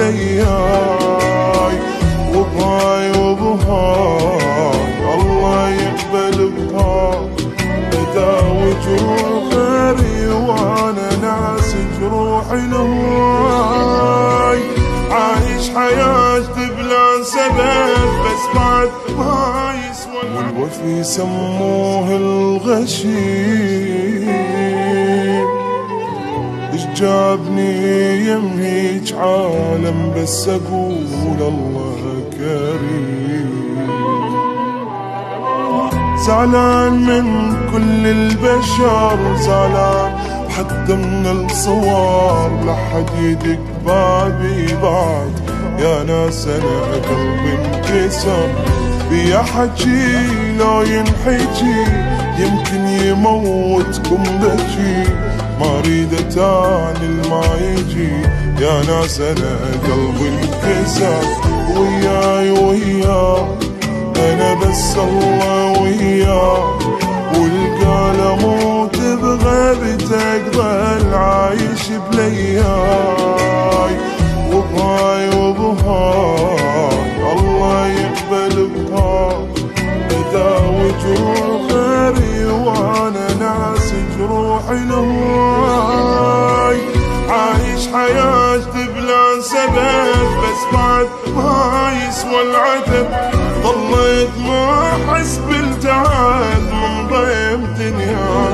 بلياي، وبهاي وبهاي الله يقبل بهاي، اداوي جروح غيري وانا ناس جروحي لهواي، عايش حياتي بلا سبب بس بعد ما يسوى، والوفي سموه الغشيم، اش جابني يمهيج عالم بس اقول الله كريم، زعلان من كل البشر، زعلان حتى من الصور، لحد يدق بابي بعد يا ناس انا قلبي انكسر، بيا حكي لو ينحكي يمكن يموتكم بكي، ما اريد تاني ما يجي يا ناس انا قلبي انكسر، وياي وياي انا بس الله وياي، والقال اموت بغيبتك ظل عايش بلياي، وبهاي وبهاي الله يقبل بهاي، اداوي جروح غيري وانا ناس جروحي لهواي، عايش حياتي بلا سبب بس بعد ما يسوى العتب، ضليت ما احس بالتعب من ضيم دنياي،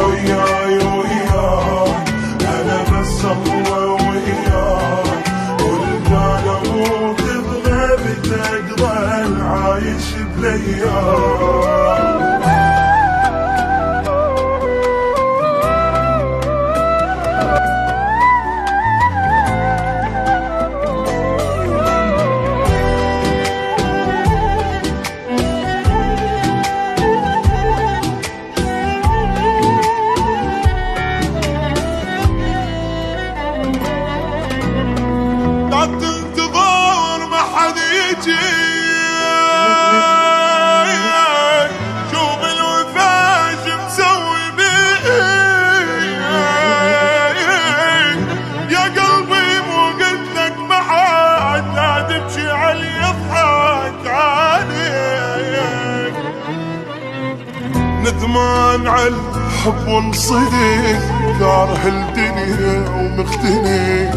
وياي وياي انا بس الله وياي، والقال اموت بغيبتك ضل عايش بلياي. تنتظر ما حد يجي، شوف الوفا شو مسوي بيه، يا قلبي مو قلت لك ما حد لا تمشي علي يضحك عليك، ندمان على الحب وانصدق، كاره الدنيا ومختنق،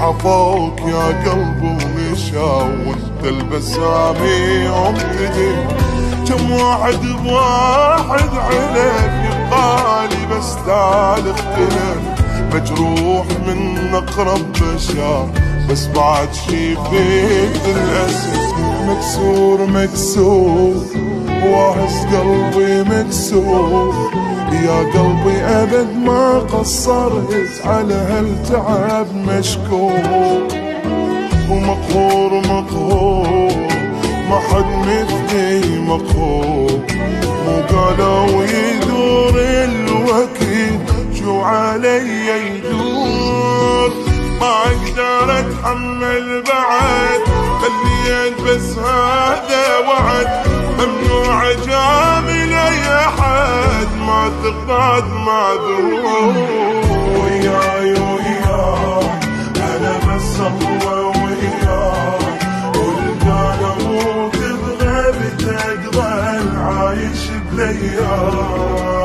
عفوك يا قلب ومشى وانت البسامي وامتدي، كم واحد بواحد عليك يبقالي بس تعال اختلف، مجروح من اقرب بشر بس بعد شي فيك الاسف، مكسور مكسور واهس قلبي مكسور، يا قلبي ابد ما قصرت على هالتعب مشكور، ومقهور مقهور ما حد مثلي مقهور، مو قالوا يدور الوكيل شو علي يدور، ما اقدر اتحمل بعد خليت بس هذا وعد، ممنوع اجامل اي احد ما تقعد معذور، وياي وياي انا بس الله وياي، والقال اموت بغيبتك ظل عايش بلياي.